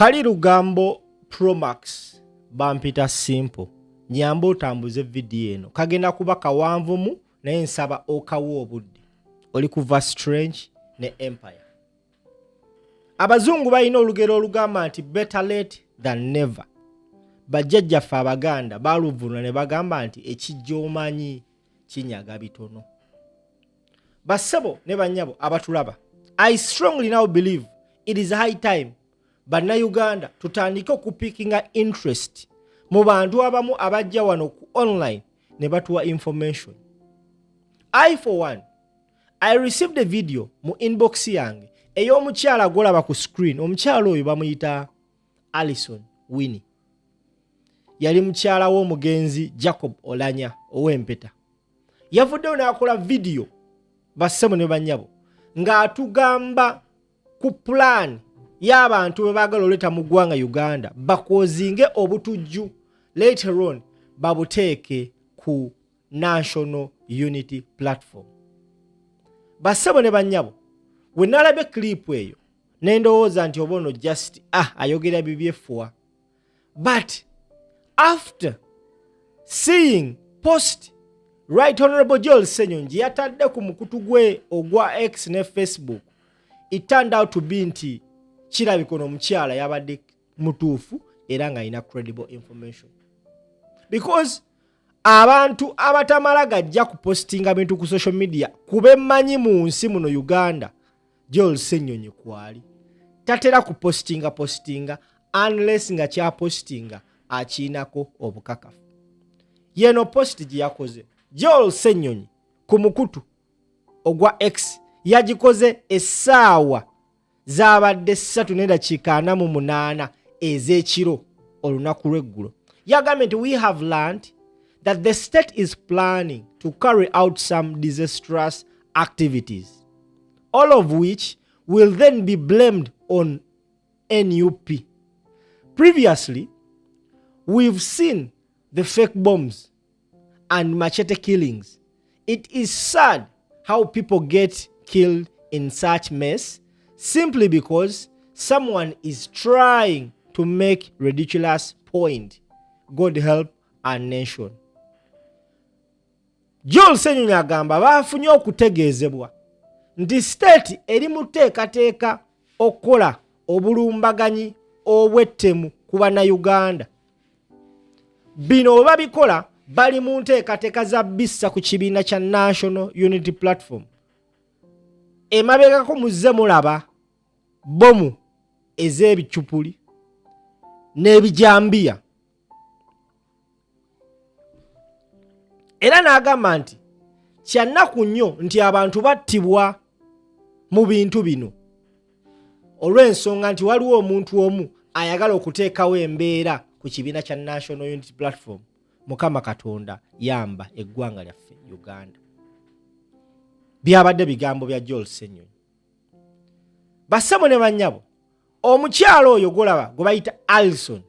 Kali Lugambo Pro Max bampita simple nyamba otambuze video eno kagenda kuba kawanvumu naye nsaba okawo obudde oli kuva Strange ne Empire. Abazungu balina olugero olugamba nti better late than never. Bajjajjaffe Abaganda baluvuna ne bagamba nti ekijja omanyi kinyaga bitono. Bassebo ne bannyabo abatulaba, I strongly now believe it is high time Bannayuganda tutandike okupikinga interest mu bantu abamu abajja wano ku online ne batuwa information. I for one, I received a video mu inbox yange ey'omukyala golaba ku screen. Omukyala oyo bamuyita Alison Winnie. Yali mukyala w'omugenzi Jacob Olanya ow'Empeta. Yavuddeyo n'akola video bassemu ne bannyabo ng'atugamba ku plan y'abantu be baagala oleeta mu ggwanga Uganda bakozinge obutujju later on babuteeke ku National Unity Platform. Bassebo ne bannyabo we nalabye clip eyo ne ndowooza nti obono just ayogera bibyefuwa. But after seeing post Right Honorable Joel Ssenyonyi yatadde ku mukutu gwe ogwa X ne Facebook, it turned out to be nti kirabika omukyala yabadde mutuufu era nga ina credible information. Because abantu abatamala gajja kupostinga bintu ku social media kube mmanyi mu nsi muno Uganda Joel Ssenyonyi kwali tatera kupostinga unless nga kya postinga akinako obukakafu. Yeno post gye yakoze Joel Ssenyonyi ku mukutu ogwa X yagikoze essaawa zabadde 3:48 ez'ekiro olunaku lw'eggulo. Yagambye nti we have learned that the state is planning to carry out some disastrous activities, all of which will then be blamed on NUP. Previously, we've seen the fake bombs and machete killings. It is sad how people get killed in such mess simply because someone is trying to make ridiculous point. God help our nation. Joel Ssenyonyi agamba bafunye okutegeezebwa nti state eri mu teekateeka okukola obulumbaganyi obwettemu ku Bannayuganda. Bino bwe babikola bali mu nteekateeka za bissa ku kibiina kya National Unity Platform. Emabegako muzze mulaba bomu ez'ebicupuli n'ebijambiya. Era n'agamba nti kyannaku nnyo nti abantu battibwa mu bintu bino olw'ensonga nti waliwo omuntu omu ayagala okuteekawo embeera ku kibiina kya National Unity Platform. Mukama Katonda yamba eggwanga lyaffe Uganda. Byabadde bigambo bya Joel Ssenyonyi. Bassebo ne bannyabo omukyalo oyo golaba gwe bayita Alison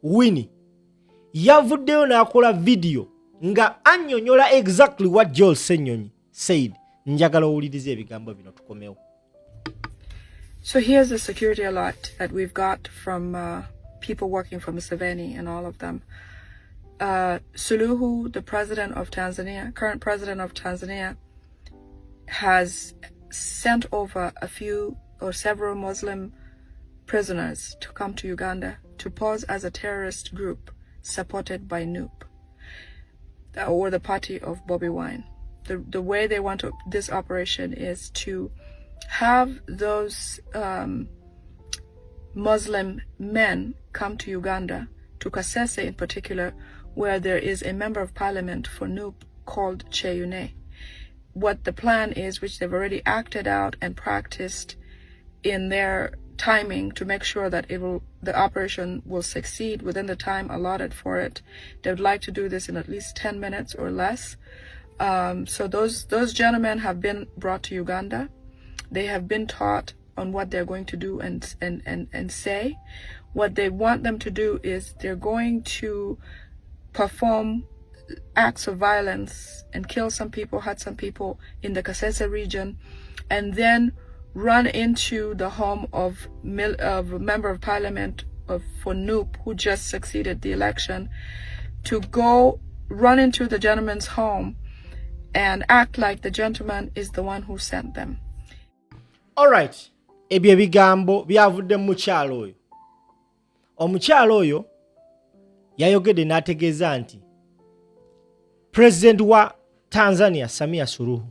Winnie yavuddeyo n'akola video nga annyonnyola exactly what Joel Ssenyonyi said. Njagala owulirize ebigambo bino tukomewo. So here's the security alert that we've got from people working for Museveni and all of them. Suluhu, the president of Tanzania, current president of Tanzania, has sent over a few or several Muslim prisoners to come to Uganda to pose as a terrorist group supported by NUP or the party of Bobi Wine. The way they want this operation is to have those Muslim men come to Uganda, to Kasese in particular, where there is a member of parliament for NUP called Cheyune. What the plan is, which they've already acted out and practiced in their timing to make sure that the operation will succeed within the time allotted for it. They would like to do this in at least 10 minutes or less. So those gentlemen have been brought to Uganda. They have been taught on what they're going to do and say. What they want them to do is they're going to perform acts of violence and kill some people, hurt some people in the Kasese region, and then run into the home of a member of parliament for NUP who just succeeded the election, to go run into the gentleman's home and act like the gentleman is the one who sent them. Alright, ebyo ebigambo byavudde mu mukyalo oyo. Omukyalo oyo yayogedde n'ategeeza nti President wa Tanzania Samia Suluhu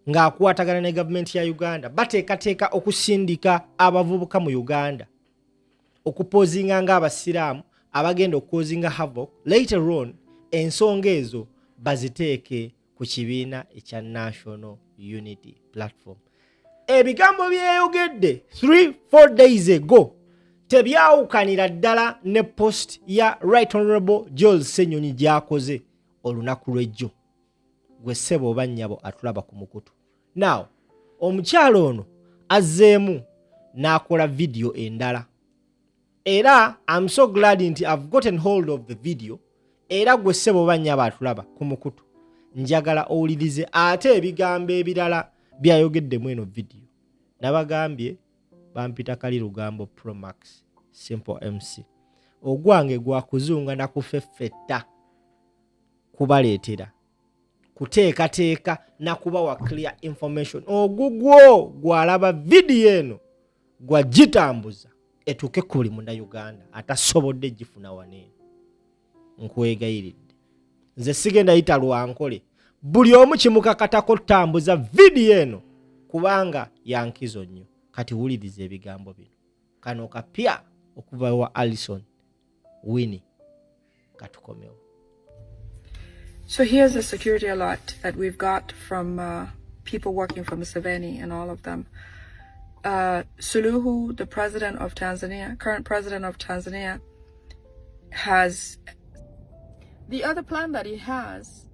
ng'akwatagana ne gavumenti ya Uganda bateekateeka okusindika abavubuka mu Uganda okupozinga ng'abasiraamu abagenda okukozinga havoc, later on ensonga ezo baziteeke ku kibiina ekya National Unity Platform. Ebigambo byeyogedde 3-4 days ago tebyawukanira ddala ne post ya Right Honorable Joel Ssenyonyi gy'akoze olunaku lw'ejjo. Gwe ssebo oba nnyabo atulaba ku mukutu. Now, omukyalo ono azzeemu n'akola video endala. Era I'm so glad nti I've gotten hold of the video. Era gwe ssebo oba nnyabo atulaba ku mukutu. Njagala owulirize ate ebigambo ebirala byayogedde eno video. Nabagambye bampita kali lugambo Pro Max Simple MC. Ogwange gwa kuzunga na kufeffetta kubaleetera. Kuteekateeka na kubawa clear information. Ogugwo gwalaba video eno gwa gitambuza etuuke ku buli munda Uganda atasobodde gifuna waneeno. Nkwegayiridde. Nze sigenda yita lwankole. Buli omu kimukakatako tambuza video eno kubanga yankizo nnyo. Kati wuliriza ebigambo bino. Kano kapya okuva wa Alison Winnie katukomewo. So here's the security alert that we've got from people working for Museveni and all of them. Suluhu, the president of Tanzania, current president of Tanzania, has... The other plan that he has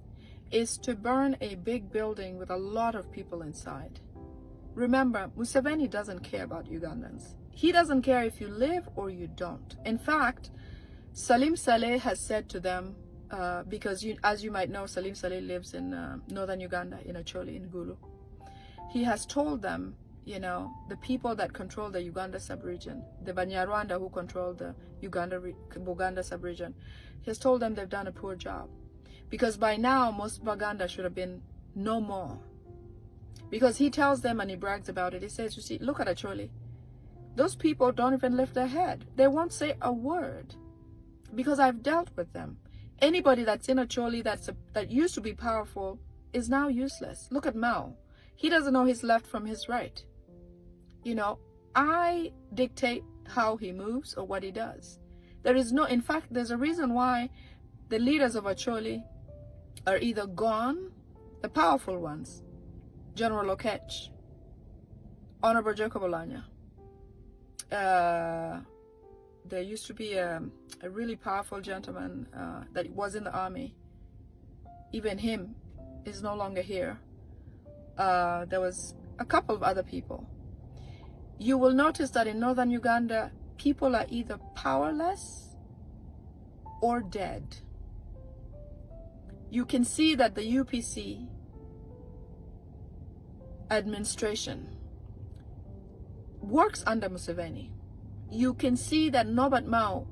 is to burn a big building with a lot of people inside. Remember, Museveni doesn't care about Ugandans. He doesn't care if you live or you don't. In fact, Salim Saleh has said to them, because as you might know, Salim Saleh lives in northern Uganda, in Acholi, in Gulu. He has told them, you know, the people that control the Uganda sub-region, the Banyarwanda who control the Buganda sub-region, he has told them they've done a poor job. Because by now, most Baganda should have been no more. Because he tells them and he brags about it. He says, you see, look at Acholi. Those people don't even lift their head. They won't say a word. Because I've dealt with them. Anybody that's in Acholi that used to be powerful is now useless. Look at Mao. He doesn't know his left from his right. You know, I dictate how he moves or what he does. There is no, in fact, there's a reason why the leaders of Acholi are either gone, the powerful ones, General Okech, Honorable Jacob Olanya. There used to be a really powerful gentleman that was in the army. Even him is no longer here. There was a couple of other people. You will notice that in northern Uganda, people are either powerless or dead. You can see that the UPC administration works under Museveni. You can see that Norbert Mao,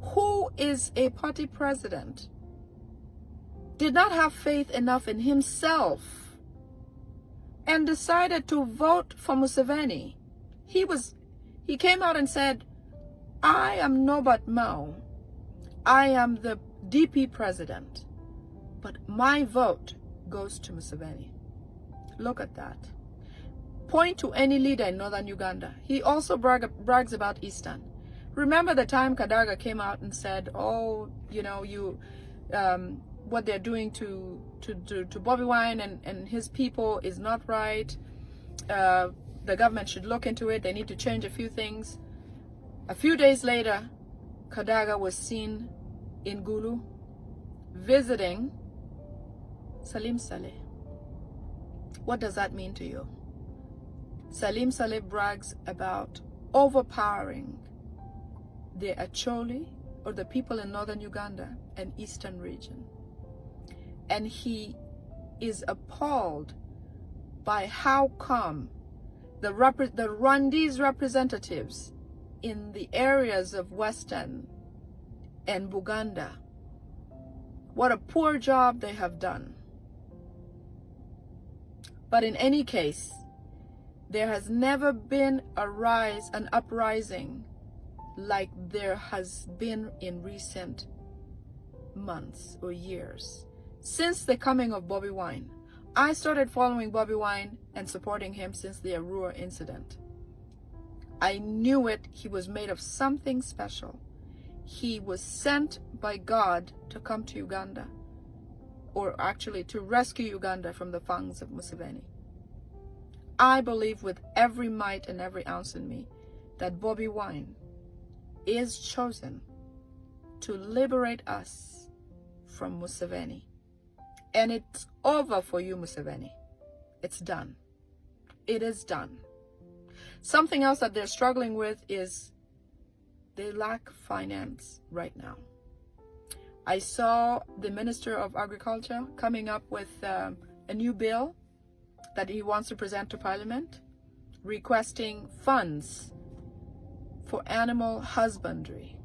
who is a party president, did not have faith enough in himself and decided to vote for Museveni. He came out and said, I am Norbert Mao. I am the DP president, but my vote goes to Museveni. Look at that. Point to any leader in northern Uganda. He also brags about Eastern. Remember the time Kadaga came out and said, oh, you know, what they're doing to Bobi Wine and his people is not right. The government should look into it. They need to change a few things. A few days later, Kadaga was seen in Gulu visiting Salim Saleh. What does that mean to you? Salim Saleh brags about overpowering the Acholi, or the people in northern Uganda and eastern region. And he is appalled by how come the Rwandese representatives in the areas of Western and Buganda, what a poor job they have done. But in any case, there has never been an uprising like there has been in recent months or years. Since the coming of Bobi Wine, I started following Bobi Wine and supporting him since the Arua incident. I knew it. He was made of something special. He was sent by God to come to Uganda, or actually to rescue Uganda from the fangs of Museveni. I believe with every might and every ounce in me that Bobi Wine is chosen to liberate us from Museveni. And it's over for you, Museveni. It's done. It is done. Something else that they're struggling with is they lack finance right now. I saw the Minister of Agriculture coming up with a new bill that he wants to present to Parliament, requesting funds for animal husbandry.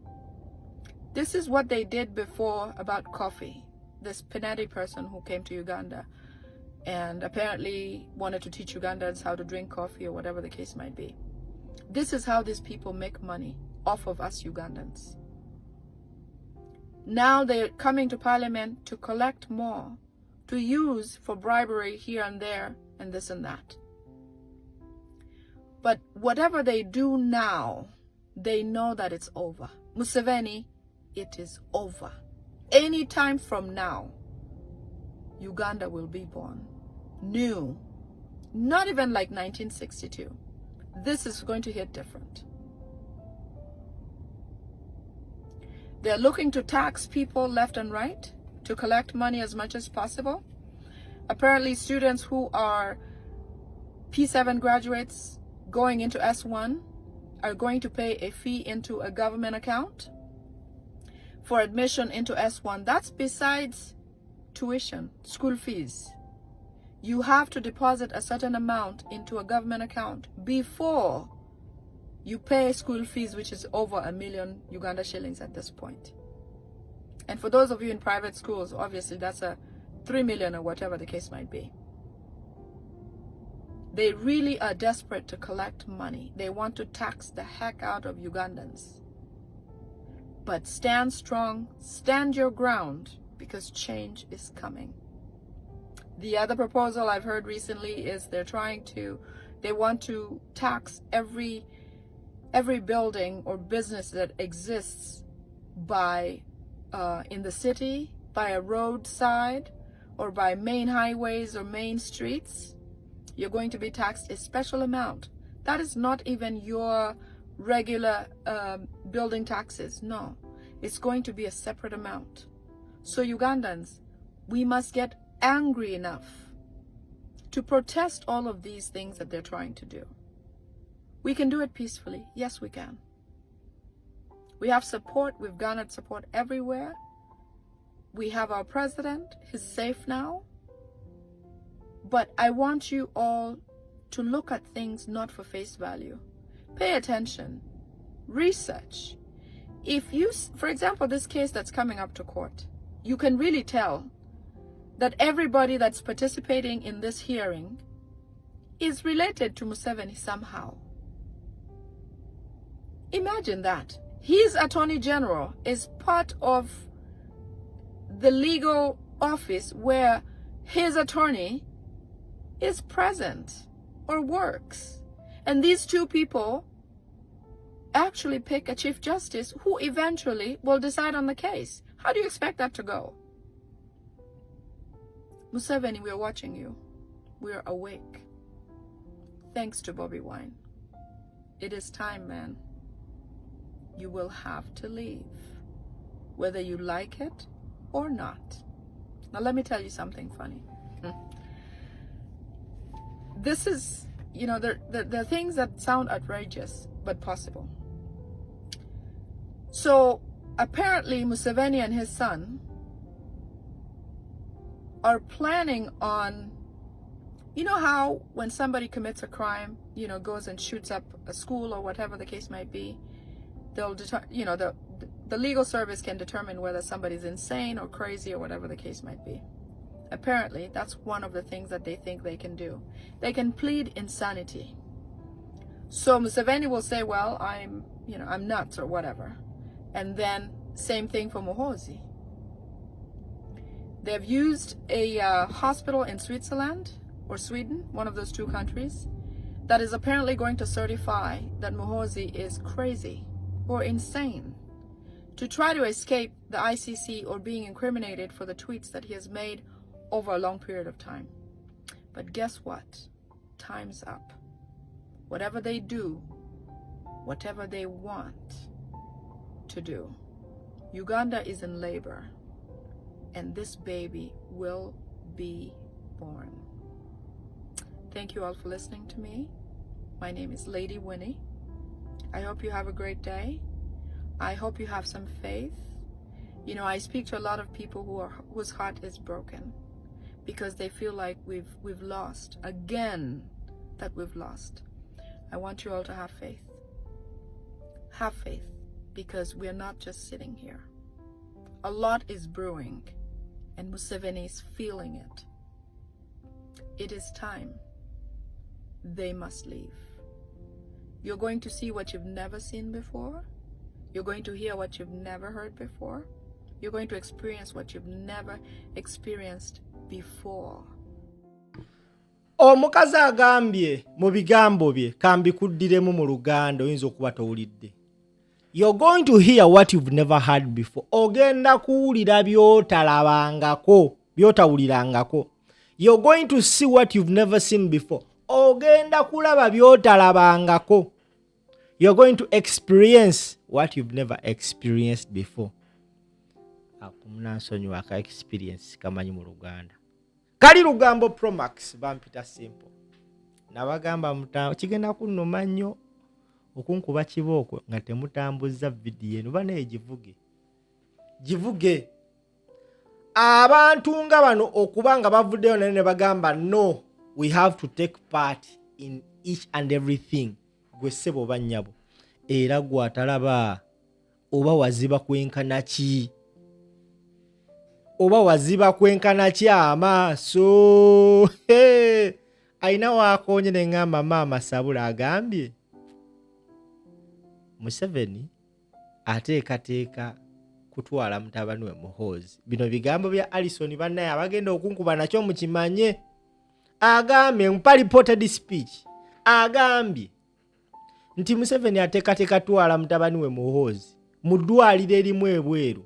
This is what they did before about coffee. This Pinedi person who came to Uganda and apparently wanted to teach Ugandans how to drink coffee or whatever the case might be. This is how these people make money off of us Ugandans. Now they're coming to Parliament to collect more, to use for bribery here and there and this and that. But whatever they do now, they know that it's over. Museveni, it is over. Any time from now, Uganda will be born. New. Not even like 1962. This is going to hit different. They're looking to tax people left and right to collect money as much as possible. Apparently, students who are P7 graduates going into S1 are going to pay a fee into a government account for admission into S1. That's besides tuition, school fees. You have to deposit a certain amount into a government account before you pay school fees, which is over 1 million Uganda shillings at this point. And for those of you in private schools, obviously that's a 3 million or whatever the case might be. They really are desperate to collect money. They want to tax the heck out of Ugandans. But stand strong, stand your ground, because change is coming. The other proposal I've heard recently is they want to tax every building or business that exists by in the city, by a roadside, or by main highways or main streets. You're going to be taxed a special amount. That is not even your regular building taxes. No, it's going to be a separate amount. So Ugandans, we must get angry enough to protest all of these things that they're trying to do. We can do it peacefully. Yes, we can. We have support. We've garnered support everywhere. We have our president. He's safe now. But I want you all to look at things not for face value. Pay attention. Research. If you, for example, this case that's coming up to court, you can really tell that everybody that's participating in this hearing is related to Museveni somehow. Imagine that. His Attorney General is part of the legal office where his attorney is present or works. And these two people actually pick a Chief Justice who eventually will decide on the case. How do you expect that to go? Museveni, we are watching you. We are awake. Thanks to Bobi Wine. It is time, man. You will have to leave, whether you like it or not. Now let me tell you something funny. This is, there are things that sound outrageous, but possible. So apparently Museveni and his son are planning on You know how when somebody commits a crime, goes and shoots up a school or whatever the case might be, they'll the legal service can determine whether somebody's insane or crazy or whatever the case might be. Apparently, that's one of the things that they think they can do. They can plead insanity. So Museveni will say, well, I'm nuts or whatever. And then same thing for Muhoozi. They've used a hospital in Switzerland or Sweden, one of those two countries, that is apparently going to certify that Muhoozi is crazy or insane to try to escape the ICC or being incriminated for the tweets that he has made over a long period of time. But guess what? Time's up. Whatever they do, whatever they want to do, Uganda is in labor, and this baby will be born. Thank you all for listening to me. My name is Lady Winnie. I hope you have a great day. I hope you have some faith. I speak to a lot of people whose heart is broken because they feel like we've lost again, that we've lost. I want you all to have faith. Have faith, because we're not just sitting here. A lot is brewing, and Museveni is feeling it. It is time. They must leave. You're going to see what you've never seen before. You're going to hear what you've never heard before. You're going to experience what you've never experienced before. Omukazi agambye mu bigambo bye kambikuddiremu mu Luganda oyinza okuba towulidde. You're going to hear what you've never heard before. Ogenda kuwulira byotalabangako, byotawulirangako. You're going to see what you've never seen before. Ogenda kulaba byotalabangako. You're going to experience what you've never experienced before. Akumunasonyi waka experience kamanyi mu Luganda. Kali lugambo Pro Max bampita simple. Nabagamba kigenda kunnuma nnyo okunkuba kibooko nga temutambuza video eno bane egivuge. Givuge. Abantu nga bano okubanga bavuddeyo ne bagamba no, we have to take part in each and everything. Gwe sebo banyabo. Era gwatalaba oba waziba kwenkana ki? Oba waziba kwenkana ki amaaso? Aina wakonye ne ngamba mama Sabula agambye Museveni ateekateeka kutwala mutabani we Muhoozi. Bino bigambo bya Alison bannaye abagenda okunkuba nakyo mukimanye. Agambye mpali reported speech. Agambye nti Museveni ateekateeka twala mutabani we Muhoozi mu ddwaliro erimu ebweru.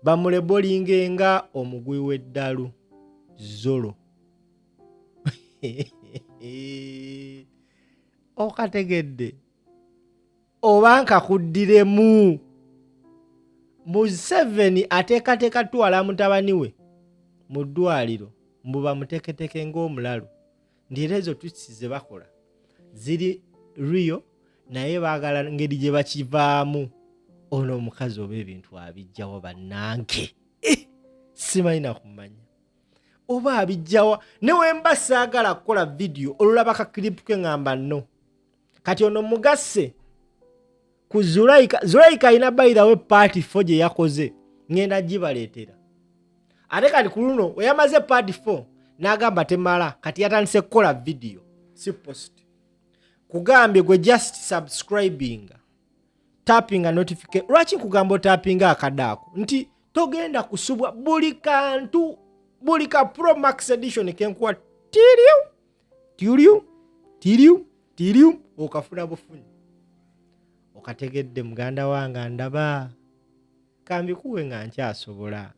Bamulebolinge nga omugwi w'eddalu Zolo. Okategedde oba nkakuddiremu. Museveni ateekateeka twala mutabani we mu ddwaliro mbuba muteketeke ng'omulalu. Ndi ezo tweets ze bakola ziri real, naye baagala ngeri gye bakivaamu. Ono omukazi oba ebintu abijjawa bannange. Simanyi na kumanya. Oba abijjawa. Newe mba saagala kukola video olulaba ka clip ke ngamba no. Kati ono mugasse ku Zulaika ina by the way party for gye yakoze. Ngenda gibaleetera. Ate kati ku luno we yamaze party 4 n'agamba temala kati yatandise kukola video. Si post. Kugambye gwe just subscribing. Tapping a notification. Lwaki kugamba tapping akadaako nti togenda kusubwa buli kantu, buli ka Pro Max edition kenkuwa tiriu okafuna bufunyi. Okategedde muganda wange ndaba kambi kuwe nga nkyasobola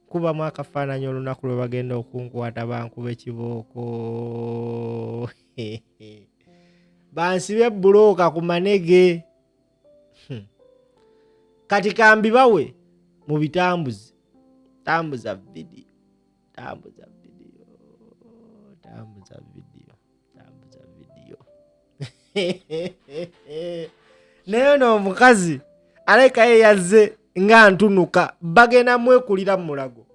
kuba mu akafaananyi olunaku lwe bagenda okunkwata bankuba ekibooko. Bansibe buloka ku manege. Kati kambi bawe mu bitambuzi. Tambuza video. Naye no mukazi aleka yazze nga ntunuka bagenda mwekulira mu mulago.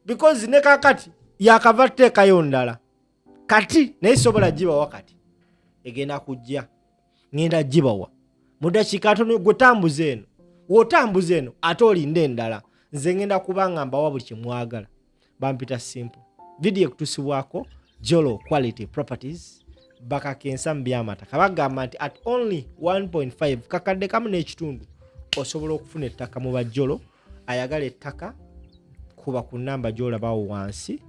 Because ne kakati yakava teekayo ndala. kati naye sobola gibawa kati egenda kujja ngenda gibawa mu dakiika ntono gwe tambuza eno w'otambuza eno ate olinde endala nze ngenda kubanga mbawa buli kye mwagala bampita simple video ekutusibwako Jolo Quality Properties bakakensa mu by'amataka bagamba nti at only 1.5 kakadde kamu n'ekitundu osobola okufuna ettaka mu bajjolo ayagala ettaka kuba ku namba gy'olabawo wansi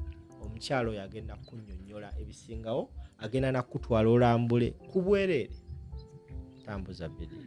omukyalo oyo agenda kunnyonnyola ebisingawo agenda nakutwala olambule ku bwereere tambuza video.